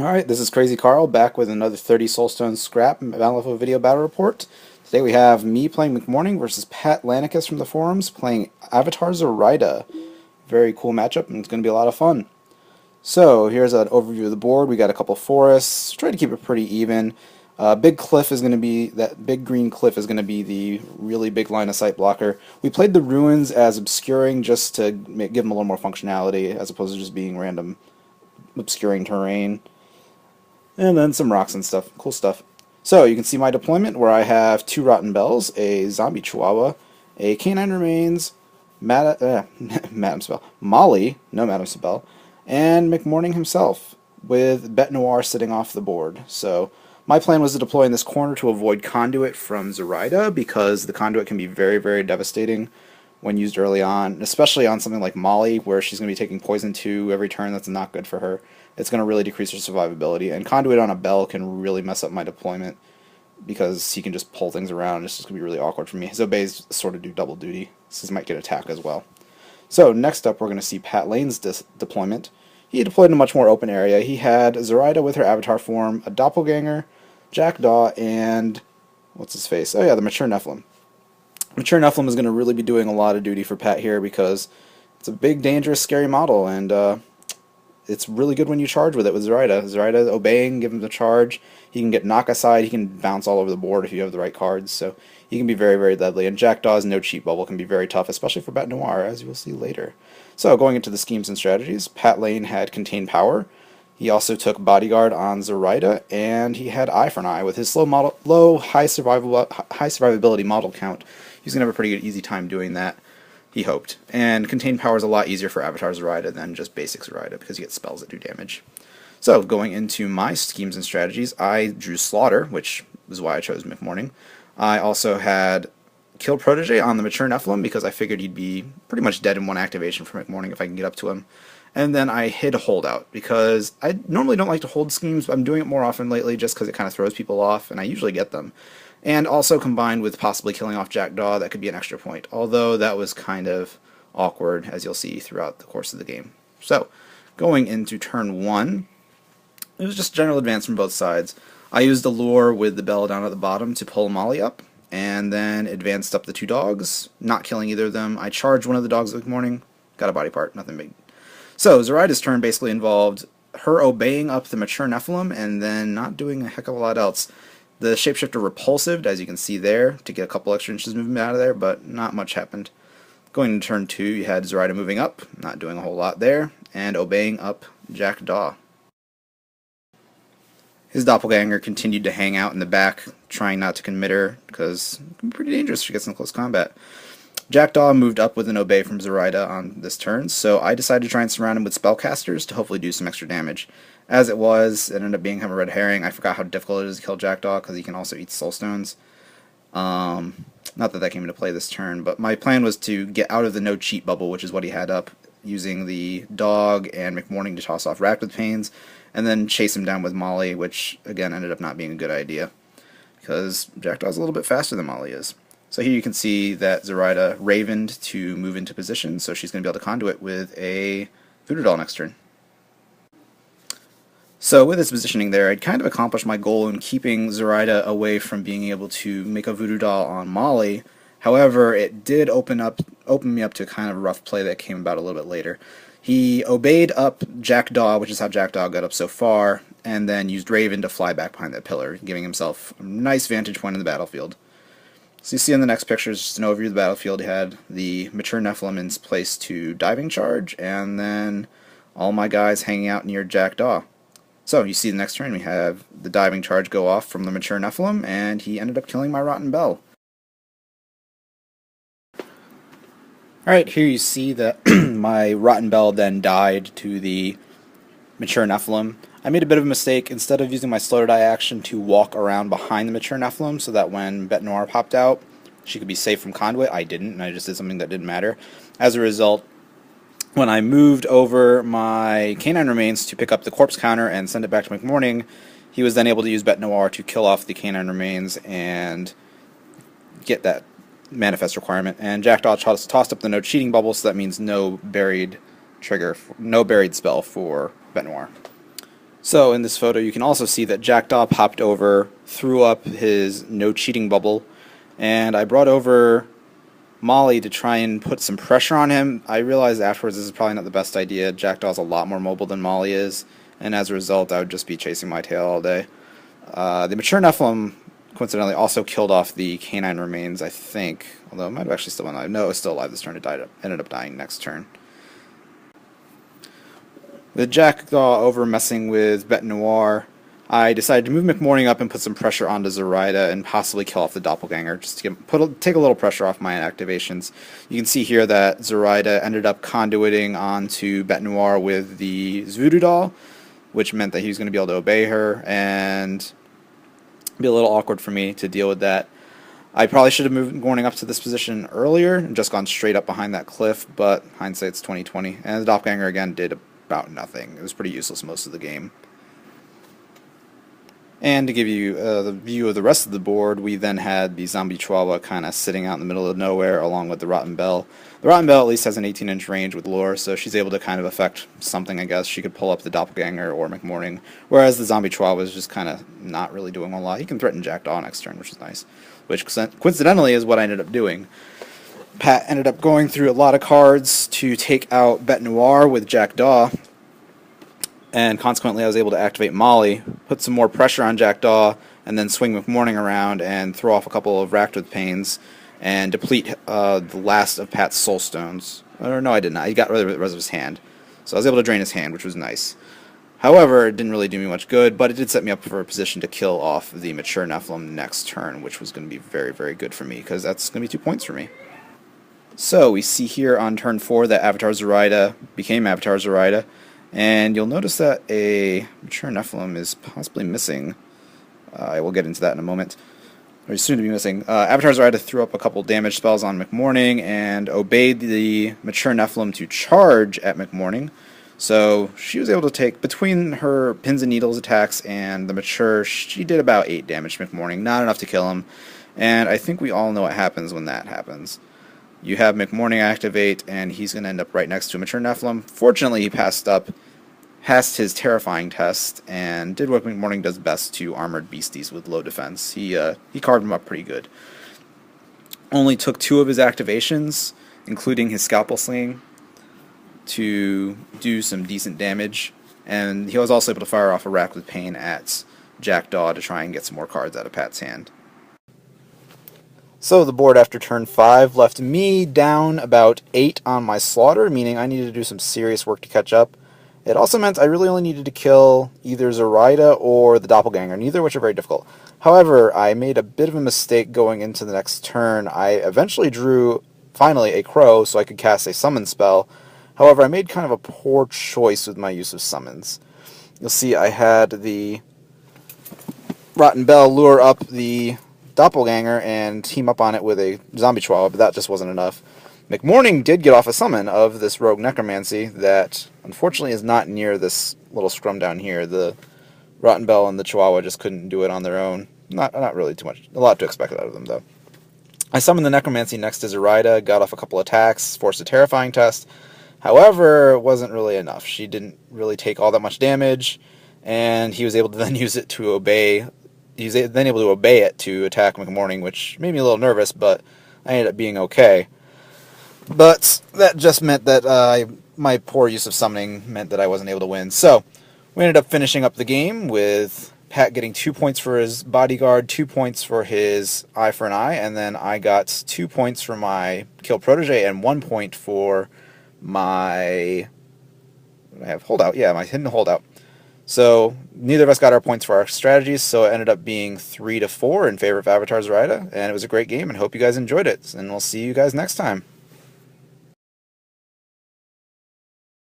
Alright, this is Crazy Carl back with another 30 Soulstone Scrap Malifaux video battle report. Today we have me playing McMourning versus Pat Lanicus from the forums playing aZoraida. Very cool matchup and it's going to be a lot of fun. So here's an overview of the board. We got a couple forests. Try to keep it pretty even. Big cliff is going to be, that big green cliff is going to be the really big line of sight blocker. We played the ruins as obscuring just to give them a little more functionality as opposed to just being random obscuring terrain. And then some rocks and stuff. Cool stuff. So you can see my deployment where I have 2 Rotten Bells, a Zombie Chihuahua, a Canine Remains, Madame Spell, Molly, no Madame Spell, and McMourning himself, with Bet Noir sitting off the board. So my plan was to deploy in this corner to avoid Conduit from aZoraida, because the Conduit can be very, very devastating when used early on, especially on something like Molly, where she's going to be taking poison 2 every turn. That's not good for her. It's going to really decrease her survivability, and Conduit on a Bell can really mess up my deployment because he can just pull things around. It's just going to be really awkward for me. His Obeys sort of do double duty, so he might get attack as well. So next up, we're going to see Pat Lane's deployment. He deployed in a much more open area. He had aZoraida with her avatar form, a Doppelganger, Jackdaw, and what's his face? Oh yeah, the Mature Nephilim. Mature Nephilim is going to really be doing a lot of duty for Pat here because it's a big, dangerous, scary model, and it's really good when you charge with it with aZoraida. aZoraida obeying, give him the charge. He can get knock aside. He can bounce all over the board if you have the right cards. So he can be very, very deadly. And Jackdaw's no cheat bubble can be very tough, especially for Bet Noir, as you will see later. So going into the schemes and strategies, Pat Lane had Contain Power. He also took Bodyguard on aZoraida, and he had Eye for an Eye with his high survivability model count. He's gonna have a pretty good, easy time doing that. He hoped. And Contain Power is a lot easier for Avatar aZoraida than just basic aZoraida because you get spells that do damage. So, going into my schemes and strategies, I drew Slaughter, which is why I chose McMourning. I also had Kill Protege on the Mature Nephilim because I figured he'd be pretty much dead in one activation for McMourning if I can get up to him. And then I hid Holdout because I normally don't like to hold schemes, but I'm doing it more often lately just because it kind of throws people off, and I usually get them. And also combined with possibly killing off Jackdaw, that could be an extra point. Although that was kind of awkward, as you'll see throughout the course of the game. So, going into turn 1, it was just general advance from both sides. I used the lure with the bell down at the bottom to pull Molly up, and then advanced up the 2 dogs, not killing either of them. I charged one of the dogs this morning, got a body part, nothing big. So, aZoraida's turn basically involved her obeying up the Mature Nephilim, and then not doing a heck of a lot else. The Shapeshifter repulsived, as you can see there, to get a couple extra inches movement out of there, but not much happened. Going into turn 2, you had aZoraida moving up, not doing a whole lot there, and obeying up Jackdaw. His Doppelganger continued to hang out in the back, trying not to commit her, because it can be pretty dangerous if she gets in close combat. Jackdaw moved up with an obey from aZoraida on this turn, so I decided to try and surround him with spellcasters to hopefully do some extra damage. As it was, it ended up being kind of a red herring. I forgot how difficult it is to kill Jackdaw because he can also eat Soulstones. Not that that came into play this turn, but my plan was to get out of the no cheat bubble, which is what he had up, using the dog and McMourning to toss off Racked with Pains, and then chase him down with Molly, which again ended up not being a good idea because Jackdaw's a little bit faster than Molly is. So here you can see that aZoraida Ravened to move into position, so she's going to be able to Conduit with a Voodoo Doll next turn. So with this positioning there, I'd kind of accomplished my goal in keeping aZoraida away from being able to make a Voodoo Doll on Molly. However, it did open me up to a kind of rough play that came about a little bit later. He obeyed up Jackdaw, which is how Jackdaw got up so far, and then used Raven to fly back behind that pillar, giving himself a nice vantage point in the battlefield. So you see in the next picture is just an overview of the battlefield. He had the Mature Nephilim in place to diving charge, and then all my guys hanging out near Jackdaw. So, you see the next turn, we have the diving charge go off from the Mature Nephilim, and he ended up killing my Rotten Bell. Alright, here you see that my Rotten Bell then died to the Mature Nephilim. I made a bit of a mistake. Instead of using my Slow to Die action to walk around behind the Mature Nephilim so that when Bet Noir popped out, she could be safe from Conduit, I didn't, and I just did something that didn't matter. As a result, when I moved over my Canine Remains to pick up the Corpse Counter and send it back to McMourning, he was then able to use Bet Noir to kill off the Canine Remains and get that manifest requirement. And Jackdaw tossed up the no cheating bubble, so that means no buried spell for Bet Noir. So in this photo, you can also see that Jackdaw popped over, threw up his no cheating bubble, and I brought over Molly to try and put some pressure on him. I realized afterwards this is probably not the best idea. Jackdaw's a lot more mobile than Molly is, and as a result, I would just be chasing my tail all day. The mature Nephilim, coincidentally, also killed off the canine remains, I think. Although it might have actually still been alive. No, it was still alive this turn. It ended up dying next turn. The Jackdaw over messing with Bête Noire, I decided to move McMourning up and put some pressure onto aZoraida and possibly kill off the Doppelganger, just to take a little pressure off my activations. You can see here that aZoraida ended up conduiting onto Bête Noire with the Voodoo Doll, which meant that he was going to be able to obey her, and be a little awkward for me to deal with that. I probably should have moved McMourning up to this position earlier and just gone straight up behind that cliff, but hindsight's 20/20. And the Doppelganger again did about nothing. It was pretty useless most of the game. And to give you the view of the rest of the board, we then had the Zombie Chihuahua kind of sitting out in the middle of nowhere along with the Rotten Bell. The Rotten Bell at least has an 18-inch range with lore, so she's able to kind of affect something, I guess. She could pull up the Doppelganger or McMourning, whereas the Zombie Chihuahua is just kind of not really doing a lot. He can threaten Jackdaw next turn, which is nice, which coincidentally is what I ended up doing. Pat ended up going through a lot of cards to take out Bête Noire with Jackdaw, and consequently I was able to activate Molly, put some more pressure on Jackdaw, and then swing McMourning around and throw off a couple of Racked with Pains and deplete the last of Pat's Soulstones. Or no, I did not. He got rid of the rest of his hand. So I was able to drain his hand, which was nice. However, it didn't really do me much good, but it did set me up for a position to kill off the mature Nephilim next turn, which was going to be very, very good for me, because that's going to be 2 points for me. So we see here on turn 4 that Avatar Zoraida became Avatar Zoraida, and you'll notice that a mature Nephilim is possibly missing. I will get into that in a moment. Or soon to be missing. Avatar Zoraida threw up a couple damage spells on McMourning and obeyed the mature Nephilim to charge at McMourning. So she was able to take, between her pins and needles attacks and the mature, she did about 8 damage to McMourning. Not enough to kill him. And I think we all know what happens when that happens. You have McMourning activate, and he's going to end up right next to a mature Nephilim. Fortunately, he passed his terrifying test, and did what McMourning does best to armored beasties with low defense. He carved him up pretty good. Only took 2 of his activations, including his Scalpel Sling, to do some decent damage, and he was also able to fire off a Rack with Pain at Jackdaw to try and get some more cards out of Pat's hand. So the board after turn 5 left me down about 8 on my slaughter, meaning I needed to do some serious work to catch up. It also meant I really only needed to kill either aZoraida or the Doppelganger, neither of which are very difficult. However, I made a bit of a mistake going into the next turn. I eventually drew, finally, a Crow so I could cast a summon spell. However, I made kind of a poor choice with my use of summons. You'll see I had the Rotten Bell lure up the Doppelganger and team up on it with a Zombie Chihuahua, but that just wasn't enough. McMourning did get off a summon of this Rogue Necromancy that unfortunately is not near this little scrum down here. The Rotten Bell and the Chihuahua just couldn't do it on their own. Not really too much. A lot to expect out of them, though. I summoned the Necromancy next to aZoraida, got off a couple attacks, forced a Terrifying test. However, it wasn't really enough. She didn't really take all that much damage, and he was able to then use it to obey. He was then able to obey it to attack McMourning, which made me a little nervous, but I ended up being okay. But that just meant that my poor use of summoning meant that I wasn't able to win. So we ended up finishing up the game with Pat getting 2 points for his bodyguard, 2 points for his eye for an eye, and then I got 2 points for my kill protege and 1 point for my I have holdout. Yeah, my hidden holdout. So neither of us got our points for our strategies, so it ended up being 3-4 in favor of Avatar Zoraida, and it was a great game, and hope you guys enjoyed it, and we'll see you guys next time.